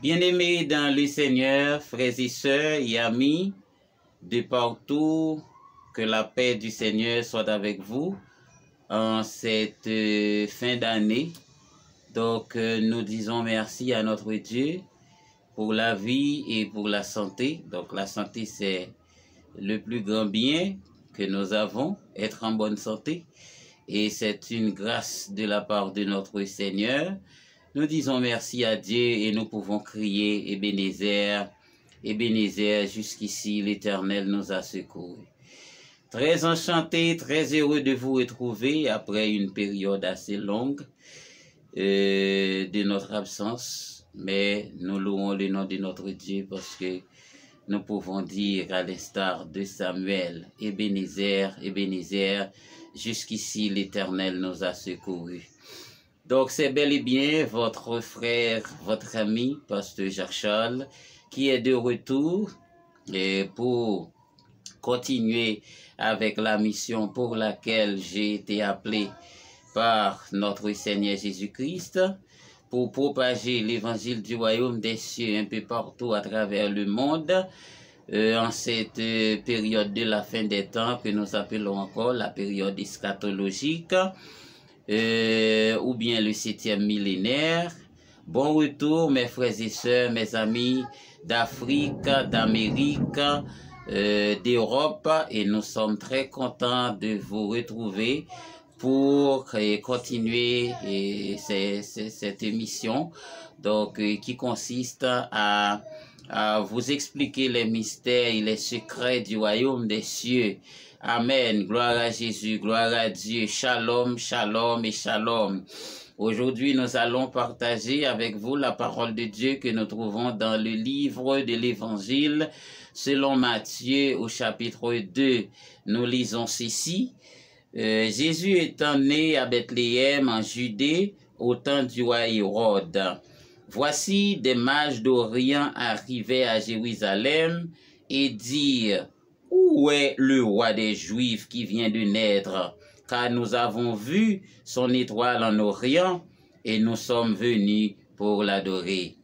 Bien-aimés dans le Seigneur, frères et sœurs et amis de partout, que la paix du Seigneur soit avec vous en cette fin d'année. Donc, nous disons merci à notre Dieu pour la vie et pour la santé. Donc, la santé, c'est le plus grand bien que nous avons, être en bonne santé. Et c'est une grâce de la part de notre Seigneur. Nous disons merci à Dieu et nous pouvons crier Ebenezer, Ebenezer, jusqu'ici l'Éternel nous a secourus. Très enchanté, très heureux de vous retrouver après une période assez longue de notre absence. Mais nous louons le nom de notre Dieu parce que nous pouvons dire à l'instar de Samuel, Ebenezer, Ebenezer, jusqu'ici l'Éternel nous a secourus. Donc c'est bel et bien votre frère, votre ami, Pasteur Jacques-Charles, qui est de retour pour continuer avec la mission pour laquelle j'ai été appelé par notre Seigneur Jésus-Christ, pour propager l'évangile du royaume des cieux un peu partout à travers le monde, en cette période de la fin des temps que nous appelons encore la période eschatologique, ou bien le 7e millénaire. Bon retour mes frères et sœurs, mes amis d'Afrique, d'Amérique, d'Europe, et nous sommes très contents de vous retrouver pour continuer cette émission donc, qui consiste à vous expliquer les mystères et les secrets du royaume des cieux. Amen. Gloire à Jésus, gloire à Dieu. Shalom, shalom et shalom. Aujourd'hui, nous allons partager avec vous la parole de Dieu que nous trouvons dans le livre de l'Évangile selon Matthieu au chapitre 2. Nous lisons ceci. Jésus étant né à Bethléem en Judée au temps du roi Hérode. Voici des mages d'Orient arrivaient à Jérusalem et dirent: où est le roi des Juifs qui vient de naître? Car nous avons vu son étoile en Orient et nous sommes venus pour l'adorer.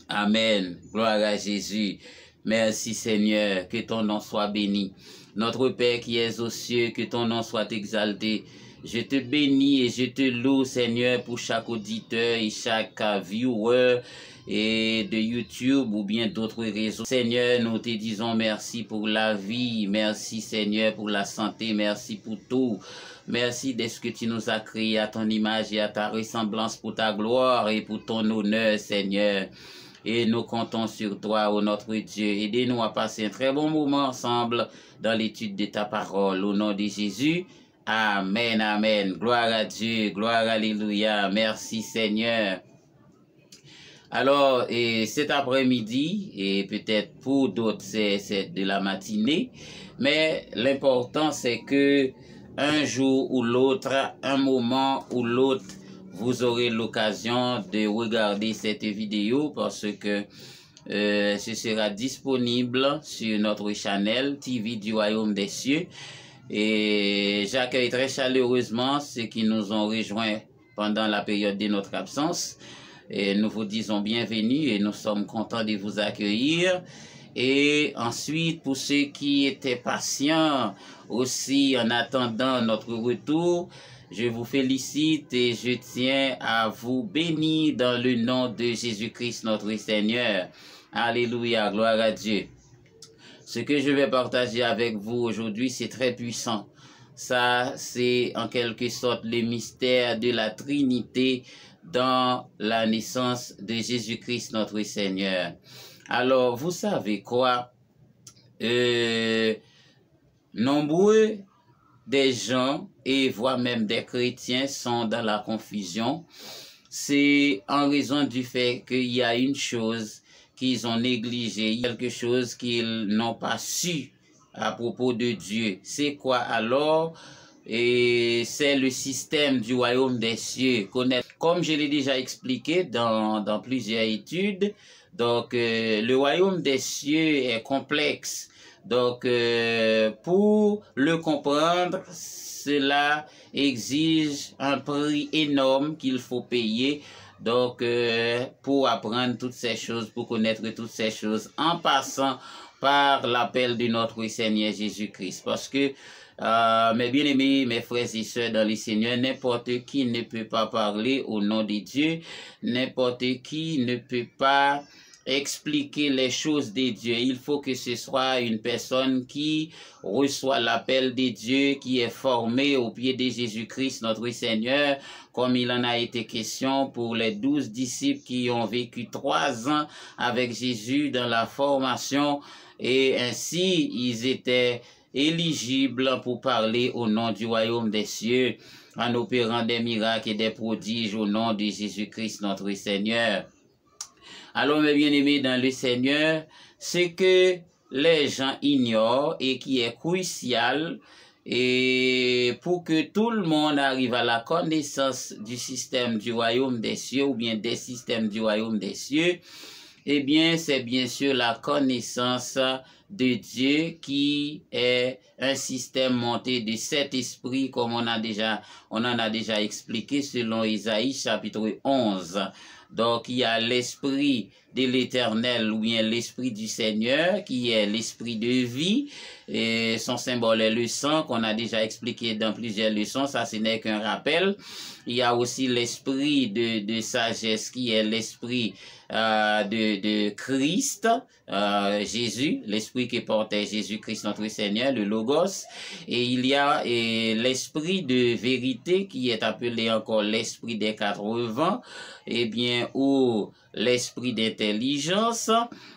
Amen. Gloire à Jésus. Merci Seigneur, que ton nom soit béni. Notre Père qui es aux cieux, que ton nom soit exalté. Je te bénis et je te loue Seigneur pour chaque auditeur et chaque viewer et de YouTube ou bien d'autres réseaux. Seigneur, nous te disons merci pour la vie, merci Seigneur pour la santé, merci pour tout. Merci de ce que tu nous as créé à ton image et à ta ressemblance pour ta gloire et pour ton honneur Seigneur. Et nous comptons sur toi, ô notre Dieu. Aidez-nous à passer un très bon moment ensemble dans l'étude de ta parole. Au nom de Jésus, amen, amen. Gloire à Dieu, gloire, alléluia. Merci Seigneur. Alors, cet après-midi, et peut-être pour d'autres, c'est de la matinée, mais l'important c'est que un jour ou l'autre, un moment ou l'autre, vous aurez l'occasion de regarder cette vidéo parce que ce sera disponible sur notre channel TV du Royaume des Cieux. Et j'accueille très chaleureusement ceux qui nous ont rejoints pendant la période de notre absence. Et nous vous disons bienvenue et nous sommes contents de vous accueillir. Et ensuite, pour ceux qui étaient patients aussi en attendant notre retour, je vous félicite et je tiens à vous bénir dans le nom de Jésus-Christ notre Seigneur. Alléluia, gloire à Dieu. Ce que je vais partager avec vous aujourd'hui, c'est très puissant. Ça, c'est en quelque sorte le mystère de la Trinité dans la naissance de Jésus-Christ notre Seigneur. Alors, vous savez quoi? Nombreux des gens et voire même des chrétiens sont dans la confusion. C'est en raison du fait qu'il y a une chose qu'ils ont négligée, quelque chose qu'ils n'ont pas su à propos de Dieu. C'est quoi alors? Et c'est le système du royaume des cieux. Comme je l'ai déjà expliqué dans plusieurs études, donc le royaume des cieux est complexe. Donc, pour le comprendre, cela exige un prix énorme qu'il faut payer. Donc, pour apprendre toutes ces choses, pour connaître toutes ces choses, en passant par l'appel de notre Seigneur Jésus-Christ. Parce que, mes bien-aimés, mes frères et sœurs dans le Seigneur, n'importe qui ne peut pas parler au nom de Dieu, n'importe qui ne peut pas expliquer les choses de Dieu. Il faut que ce soit une personne qui reçoit l'appel de Dieu, qui est formée au pied de Jésus-Christ, notre Seigneur, comme il en a été question pour les 12 disciples qui ont vécu 3 ans avec Jésus dans la formation, et ainsi ils étaient éligibles pour parler au nom du royaume des cieux, en opérant des miracles et des prodiges au nom de Jésus-Christ, notre Seigneur. Alors, mes bien-aimés dans le Seigneur, ce que les gens ignorent et qui est crucial, et pour que tout le monde arrive à la connaissance du système du royaume des cieux ou bien des systèmes du royaume des cieux, eh bien, c'est bien sûr la connaissance de Dieu qui est un système monté de 7 esprits, comme on en a déjà expliqué selon Isaïe chapitre 11. Donc, il y a l'esprit de l'Éternel ou bien l'esprit du Seigneur qui est l'esprit de vie. Et son symbole est le sang qu'on a déjà expliqué dans plusieurs leçons. Ça, ce n'est qu'un rappel. Il y a aussi l'esprit de sagesse qui est l'esprit de Christ, Jésus, l'esprit qui portait Jésus-Christ notre Seigneur, le Logos. Et il y a l'esprit de vérité qui est appelé encore l'esprit des 4 vents, eh bien, ou l'esprit d'intelligence.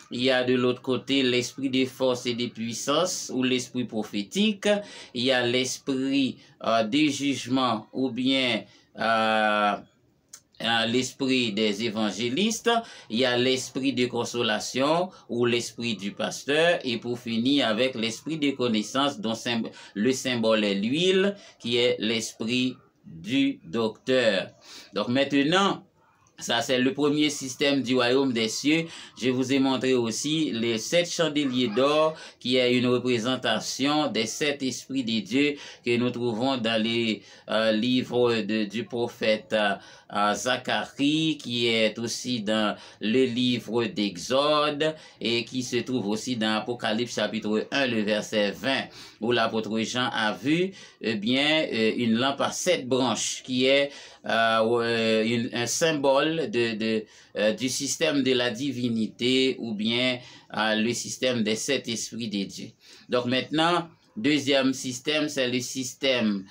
Il y a de l'autre côté l'esprit de force et de puissance ou l'esprit prophétique. Il y a l'esprit de jugement ou bien l'esprit des évangélistes, il y a l'esprit de consolation ou l'esprit du pasteur, et pour finir avec l'esprit de connaissance dont le symbole est l'huile, qui est l'esprit du docteur. Donc maintenant, ça, c'est le premier système du royaume des cieux. Je vous ai montré aussi les 7 chandeliers d'or, qui est une représentation des 7 esprits de Dieu que nous trouvons dans les livres du prophète Zacharie, qui est aussi dans le livre d'Exode et qui se trouve aussi dans Apocalypse chapitre 1, le verset 20, où l'apôtre Jean a vu une lampe à 7 branches, qui est un symbole du système de la divinité ou bien le système des 7 esprits de Dieu. Donc maintenant, deuxième système, c'est le système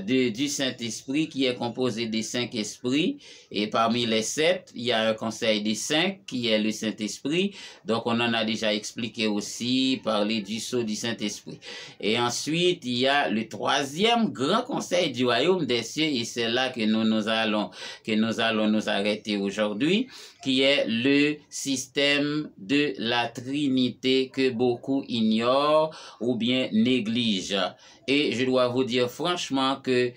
du Saint-Esprit qui est composé des 5 esprits, et parmi les 7, il y a un conseil des 5 qui est le Saint-Esprit. Donc on en a déjà expliqué aussi, parlé du sceau du Saint-Esprit. Et ensuite, il y a le 3e grand conseil du royaume des cieux, et c'est là que nous allons nous arrêter aujourd'hui, qui est le système de la Trinité que beaucoup ignorent ou bien négligent. Et je dois vous dire franchement que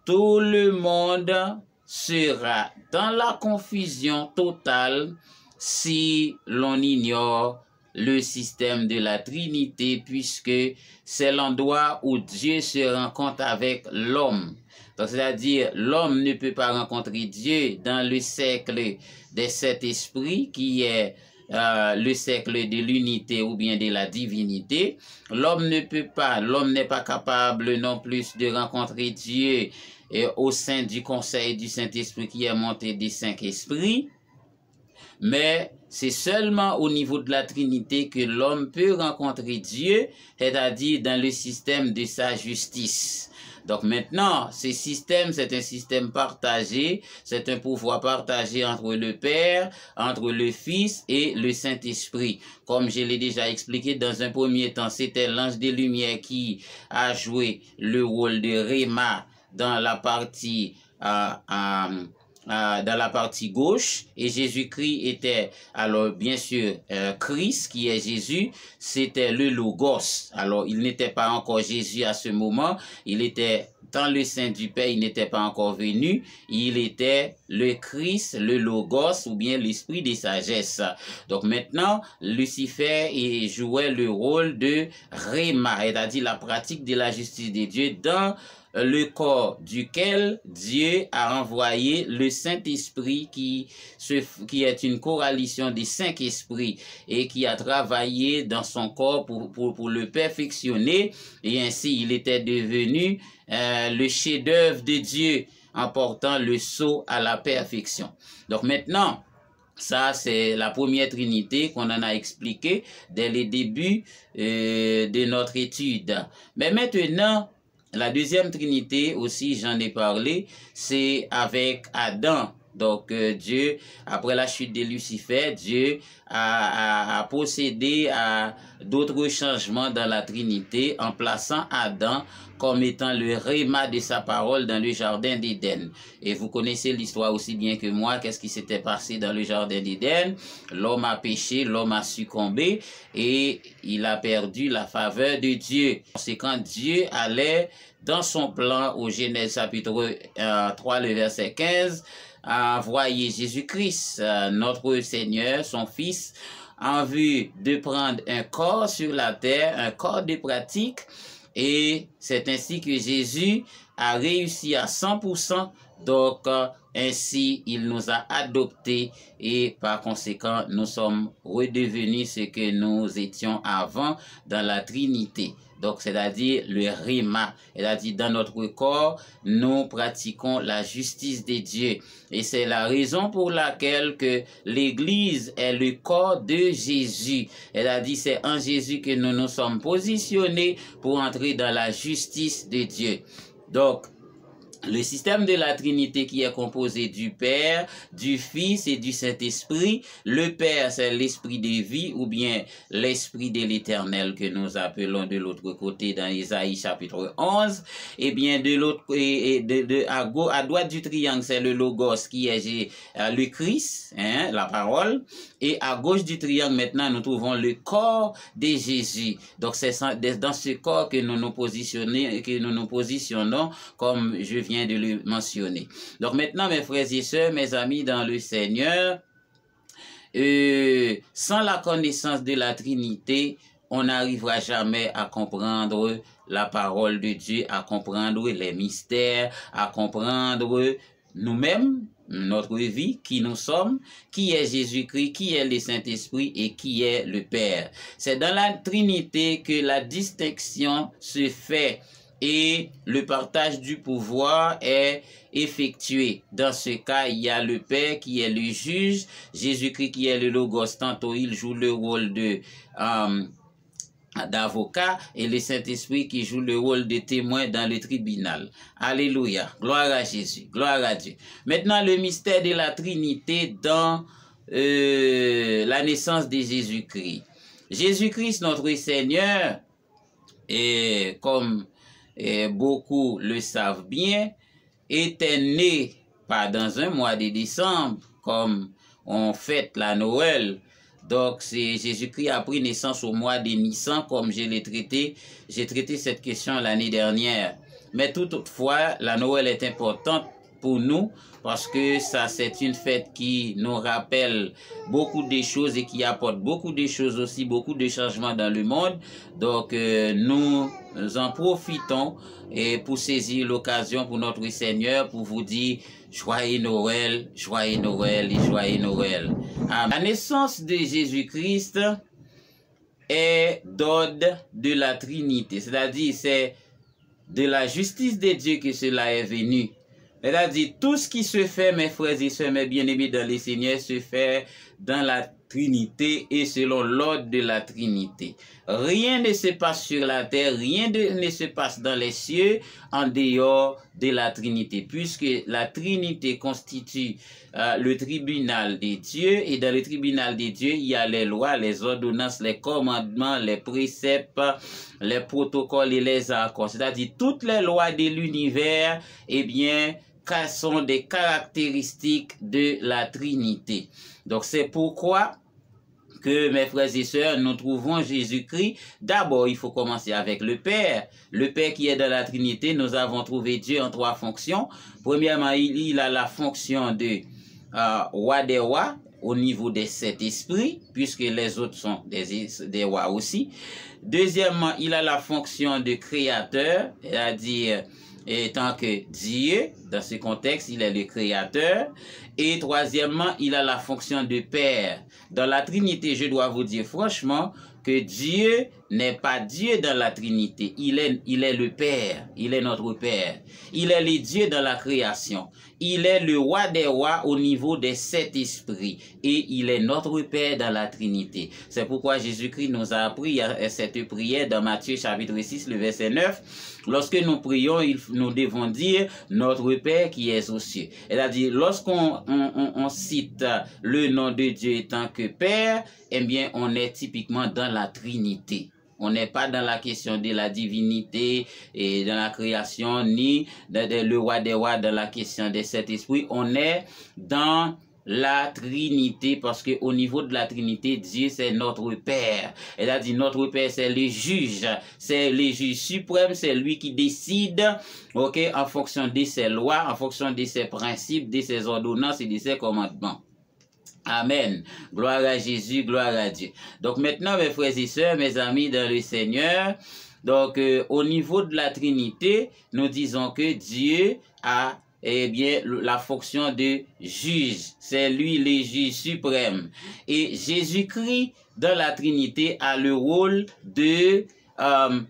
tout le monde sera dans la confusion totale si l'on ignore le système de la Trinité, puisque c'est l'endroit où Dieu se rencontre avec l'homme. Donc, c'est-à-dire, l'homme ne peut pas rencontrer Dieu dans le cercle des 7 esprits, qui est le cercle de l'unité ou bien de la divinité. L'homme n'est pas capable non plus de rencontrer Dieu au sein du conseil du Saint-Esprit qui est monté des 5 esprits. Mais c'est seulement au niveau de la Trinité que l'homme peut rencontrer Dieu, c'est-à-dire dans le système de sa justice. Donc maintenant, ce système, c'est un système partagé, c'est un pouvoir partagé entre le Père, entre le Fils et le Saint-Esprit. Comme je l'ai déjà expliqué dans un premier temps, c'était l'ange des Lumières qui a joué le rôle de Réma dans la partie gauche, et Jésus-Christ était, alors bien sûr, Christ qui est Jésus, c'était le Logos. Alors il n'était pas encore Jésus à ce moment, il était dans le sein du Père, il n'était pas encore venu, il était le Christ, le Logos ou bien l'esprit de sagesse. Donc maintenant, Lucifer jouait le rôle de Réma, c'est-à-dire la pratique de la justice de Dieu dans le corps duquel Dieu a envoyé le Saint-Esprit qui est une coalition des 5 esprits et qui a travaillé dans son corps pour le perfectionner, et ainsi il était devenu le chef-d'œuvre de Dieu en portant le sceau à la perfection. Donc maintenant, ça, c'est la première Trinité qu'on en a expliqué dès le début de notre étude. Mais maintenant, la deuxième Trinité aussi, j'en ai parlé, c'est avec Adam. Donc Dieu, après la chute de Lucifer, Dieu a procédé à d'autres changements dans la Trinité en plaçant Adam comme étant le réma de sa parole dans le jardin d'Éden. Et vous connaissez l'histoire aussi bien que moi, qu'est-ce qui s'était passé dans le jardin d'Éden. L'homme a péché, l'homme a succombé et il a perdu la faveur de Dieu. C'est quand Dieu allait dans son plan au Genèse chapitre 3, le verset 15, a envoyé Jésus-Christ, notre Seigneur, son Fils, en vue de prendre un corps sur la terre, un corps de pratique, et c'est ainsi que Jésus a réussi à 100%, donc ainsi il nous a adoptés et par conséquent nous sommes redevenus ce que nous étions avant dans la Trinité. Donc, c'est-à-dire le Réma, c'est-à-dire dans notre corps, nous pratiquons la justice de Dieu. Et c'est la raison pour laquelle que l'Église est le corps de Jésus. C'est-à-dire c'est en Jésus que nous nous sommes positionnés pour entrer dans la justice de Dieu. Donc, le système de la Trinité qui est composé du Père, du Fils et du Saint-Esprit. Le Père, c'est l'Esprit de vie ou bien l'Esprit de l'Éternel que nous appelons de l'autre côté dans Isaïe chapitre 11. Et bien de l'autre à droite du triangle, c'est le Logos qui est le Christ, hein, la parole. Et à gauche du triangle, maintenant, nous trouvons le corps de Jésus. Donc, c'est dans ce corps que nous nous positionnons, comme je viens de le mentionner. Donc, maintenant, mes frères et sœurs, mes amis dans le Seigneur, sans la connaissance de la Trinité, on n'arrivera jamais à comprendre la parole de Dieu, à comprendre les mystères, à comprendre nous-mêmes, notre vie, qui nous sommes, qui est Jésus-Christ, qui est le Saint-Esprit et qui est le Père. C'est dans la Trinité que la distinction se fait et le partage du pouvoir est effectué. Dans ce cas, il y a le Père qui est le juge, Jésus-Christ qui est le Logos, tantôt il joue le rôle de d'avocat et le Saint-Esprit qui joue le rôle de témoin dans le tribunal. Alléluia. Gloire à Jésus. Gloire à Dieu. Maintenant, le mystère de la Trinité dans la naissance de Jésus-Christ. Jésus-Christ, notre Seigneur, et comme beaucoup le savent bien, était né pas dans un mois de décembre, comme on fête la Noël. Donc, Jésus-Christ a pris naissance au mois de Nissan, comme je l'ai traité. J'ai traité cette question l'année dernière. Mais toutefois, la Noël est importante pour nous parce que ça, c'est une fête qui nous rappelle beaucoup de choses et qui apporte beaucoup de choses aussi, beaucoup de changements dans le monde. Donc, nous en profitons et pour saisir l'occasion pour notre Seigneur, pour vous dire joyeux Noël, joyeux Noël et joyeux Noël. La naissance de Jésus-Christ est d'ordre de la Trinité, c'est-à-dire c'est de la justice de Dieu que cela est venu. C'est-à-dire tout ce qui se fait, mes frères et sœurs, mes bien-aimés dans le Seigneur, se fait dans la Trinité et selon l'ordre de la Trinité. Rien ne se passe sur la terre, rien ne se passe dans les cieux en dehors de la Trinité, puisque la Trinité constitue le tribunal des dieux, et dans le tribunal des dieux, il y a les lois, les ordonnances, les commandements, les préceptes, les protocoles et les accords, c'est-à-dire toutes les lois de l'univers, eh bien, sont des caractéristiques de la Trinité. Donc c'est pourquoi que, mes frères et sœurs, nous trouvons Jésus-Christ. D'abord, il faut commencer avec le Père. Le Père qui est dans la Trinité, nous avons trouvé Dieu en 3 fonctions. Premièrement, il a la fonction de roi des rois au niveau des 7 esprits, puisque les autres sont des rois aussi. Deuxièmement, il a la fonction de créateur, c'est-à-dire tant que Dieu, dans ce contexte, il est le créateur. Et troisièmement, il a la fonction de Père. Dans la Trinité, je dois vous dire franchement que Dieu n'est pas Dieu dans la Trinité. Il est le Père. Il est notre Père. Il est le Dieu dans la création. Il est le roi des rois au niveau des 7 esprits. Et il est notre Père dans la Trinité. C'est pourquoi Jésus-Christ nous a appris cette prière dans Matthieu chapitre 6, le verset 9. Lorsque nous prions, nous devons dire notre Père qui est aux cieux. C'est-à-dire, lorsqu'on cite le nom de Dieu étant que Père, eh bien, on est typiquement dans la Trinité. On n'est pas dans la question de la divinité et dans la création, ni le roi des rois dans la question des 7 esprits. On est dans la Trinité, parce que au niveau de la Trinité, Dieu c'est notre Père. Elle a dit notre Père c'est le juge suprême, c'est lui qui décide, ok, en fonction de ses lois, en fonction de ses principes, de ses ordonnances et de ses commandements. Amen. Gloire à Jésus, gloire à Dieu. Donc maintenant, mes frères et sœurs, mes amis dans le Seigneur, donc au niveau de la Trinité, nous disons que Dieu a la fonction de juge. C'est lui le juge suprême. Et Jésus-Christ, dans la Trinité, a le rôle de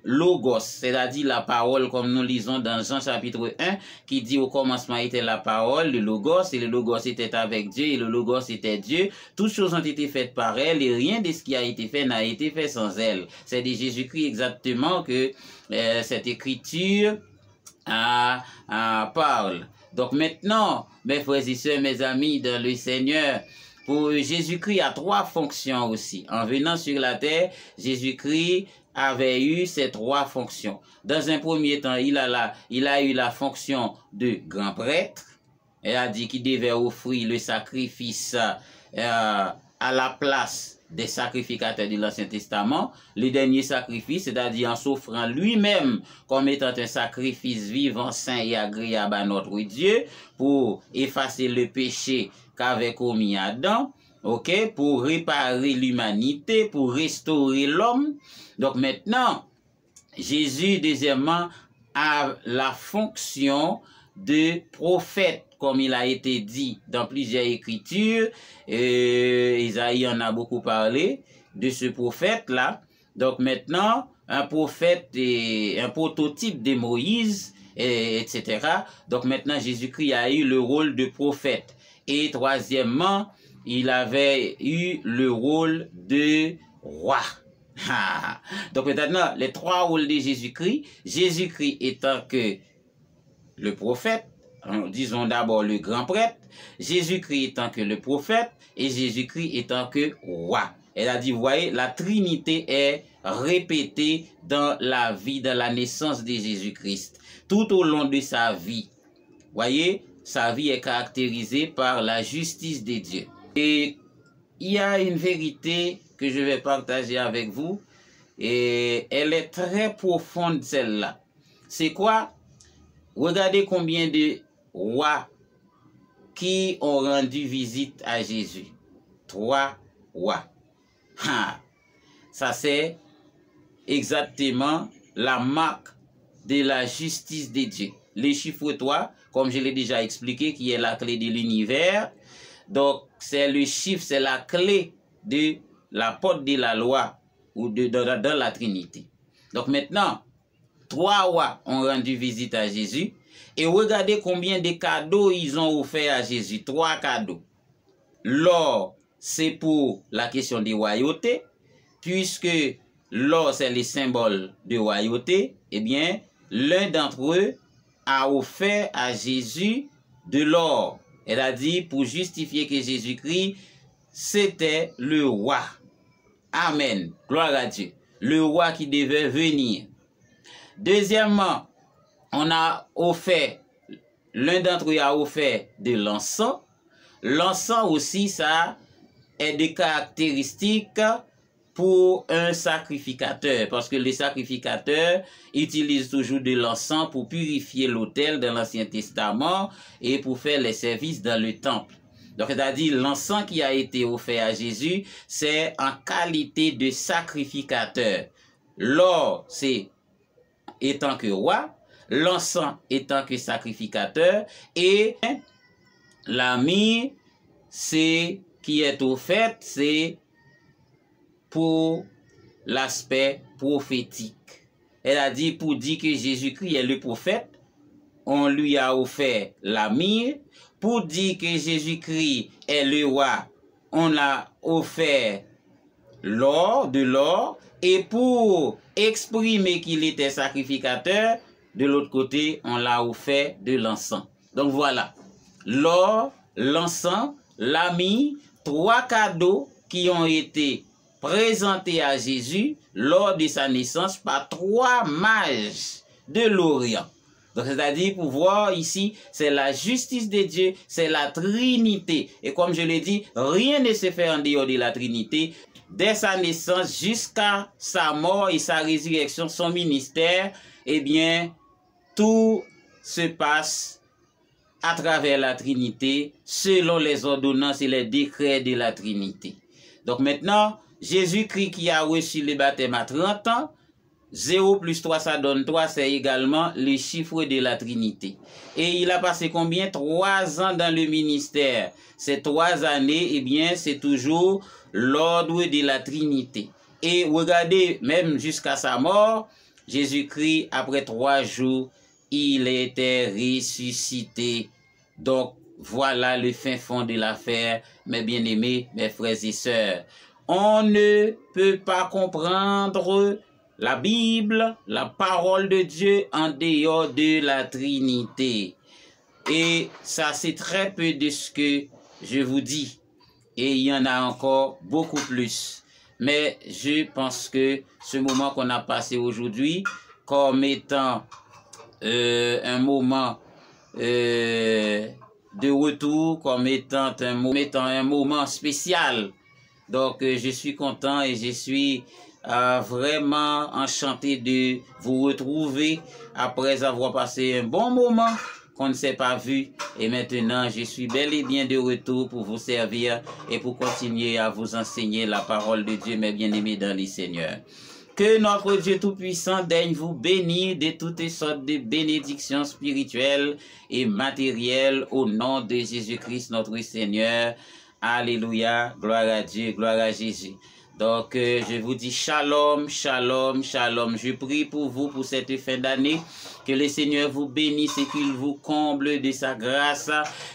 logos, c'est-à-dire la parole, comme nous lisons dans Jean chapitre 1, qui dit au commencement était la parole, le logos, et le logos était avec Dieu, et le logos était Dieu. Toutes choses ont été faites par elle, et rien de ce qui a été fait n'a été fait sans elle. C'est de Jésus-Christ exactement que cette écriture parle. Donc maintenant, mes frères et sœurs, mes amis dans le Seigneur, pour Jésus-Christ a 3 fonctions aussi. En venant sur la terre, Jésus-Christ avait eu ces 3 fonctions. Dans un premier temps, il a eu la fonction de grand prêtre. Elle a dit qu'il devait offrir le sacrifice à la place des sacrificateurs de l'Ancien Testament, le dernier sacrifice, c'est-à-dire en s'offrant lui-même comme étant un sacrifice vivant, saint et agréable à notre Dieu, pour effacer le péché qu'avait commis Adam, ok, pour réparer l'humanité, pour restaurer l'homme. Donc maintenant, Jésus, deuxièmement, a la fonction de prophète, comme il a été dit dans plusieurs écritures. Isaïe en a beaucoup parlé de ce prophète-là. Donc maintenant, un prophète et un prototype de Moïse, etc. Donc maintenant, Jésus-Christ a eu le rôle de prophète. Et troisièmement, il avait eu le rôle de roi. Donc maintenant, les 3 rôles de Jésus-Christ, Jésus-Christ étant que le prophète, disons d'abord le grand prêtre, Jésus-Christ étant que le prophète, et Jésus-Christ étant que roi. Elle a dit, vous voyez, la Trinité est répétée dans la vie, dans la naissance de Jésus-Christ, tout au long de sa vie. Vous voyez, sa vie est caractérisée par la justice de Dieu. Et il y a une vérité que je vais partager avec vous, et elle est très profonde, celle-là. C'est quoi? Regardez combien de rois qui ont rendu visite à Jésus. 3 rois. Ça, c'est exactement la marque de la justice de Dieu. Les chiffres 3, comme je l'ai déjà expliqué, qui est la clé de l'univers. Donc, c'est le chiffre, c'est la clé de la porte de la loi ou dans la Trinité. Donc maintenant, 3 rois ont rendu visite à Jésus. Et regardez combien de cadeaux ils ont offert à Jésus. 3 cadeaux. L'or, c'est pour la question des royautés. Puisque l'or, c'est le symbole de royauté. Eh bien, l'un d'entre eux a offert à Jésus de l'or. Elle a dit pour justifier que Jésus-Christ, c'était le roi. Amen. Gloire à Dieu. Le roi qui devait venir. Deuxièmement, on a offert, l'un d'entre eux a offert de l'encens. L'encens aussi, ça est des caractéristiques pour un sacrificateur, parce que les sacrificateurs utilisent toujours de l'encens pour purifier l'autel dans l'Ancien Testament et pour faire les services dans le temple. Donc, c'est-à-dire l'encens qui a été offert à Jésus, c'est en qualité de sacrificateur. L'or, c'est étant que roi, l'encens étant que sacrificateur, et la myrrhe, c'est qui est offerte, c'est pour l'aspect prophétique. Elle a dit, pour dire que Jésus-Christ est le prophète, on lui a offert la myrrhe. Pour dire que Jésus-Christ est le roi, on a offert l'or, de l'or. Et pour exprimer qu'il était sacrificateur, de l'autre côté, on l'a offert de l'encens. Donc voilà, l'or, l'encens, la myrrhe, 3 cadeaux qui ont été présenté à Jésus lors de sa naissance par 3 mages de l'Orient. Donc, c'est-à-dire, pour voir ici, c'est la justice de Dieu, c'est la Trinité. Et comme je l'ai dit, rien ne se fait en dehors de la Trinité. Dès sa naissance jusqu'à sa mort et sa résurrection, son ministère, eh bien, tout se passe à travers la Trinité, selon les ordonnances et les décrets de la Trinité. Donc maintenant, Jésus-Christ qui a reçu le baptême à 30 ans, 0 plus 3, ça donne 3, c'est également le chiffre de la Trinité. Et il a passé combien? 3 ans dans le ministère. Ces 3 années, eh bien, c'est toujours l'ordre de la Trinité. Et regardez, même jusqu'à sa mort, Jésus-Christ, après 3 jours, il était ressuscité. Donc, voilà le fin fond de l'affaire, mes bien-aimés, mes frères et sœurs. On ne peut pas comprendre la Bible, la parole de Dieu, en dehors de la Trinité. Et ça, c'est très peu de ce que je vous dis. Et il y en a encore beaucoup plus. Mais je pense que ce moment qu'on a passé aujourd'hui, comme étant un moment de retour, comme étant un moment spécial. Donc, je suis content et je suis vraiment enchanté de vous retrouver après avoir passé un bon moment qu'on ne s'est pas vu. Et maintenant, je suis bel et bien de retour pour vous servir et pour continuer à vous enseigner la parole de Dieu, mes bien-aimés dans les Seigneurs. Que notre Dieu Tout-Puissant daigne vous bénir de toutes sortes de bénédictions spirituelles et matérielles au nom de Jésus-Christ, notre Seigneur. Alléluia, gloire à Dieu, gloire à Jésus. Donc, je vous dis shalom, shalom, shalom. Je prie pour vous pour cette fin d'année. Que le Seigneur vous bénisse et qu'il vous comble de sa grâce.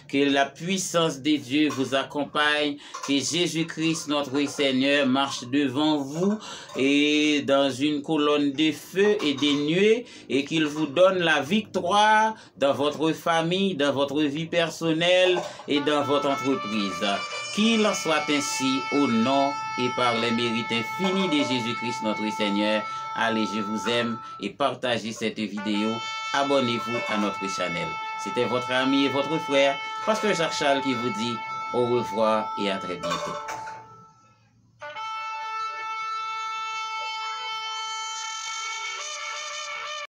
Que la puissance de Dieu vous accompagne. Que Jésus-Christ, notre Seigneur, marche devant vous et dans une colonne de feu et de nuées. Et qu'il vous donne la victoire dans votre famille, dans votre vie personnelle et dans votre entreprise. Qu'il en soit ainsi au nom et par les mérites infinis de Jésus-Christ notre Seigneur. Allez, je vous aime et partagez cette vidéo. Abonnez-vous à notre chaîne. C'était votre ami et votre frère, Pasteur Jacques Charles qui vous dit au revoir et à très bientôt.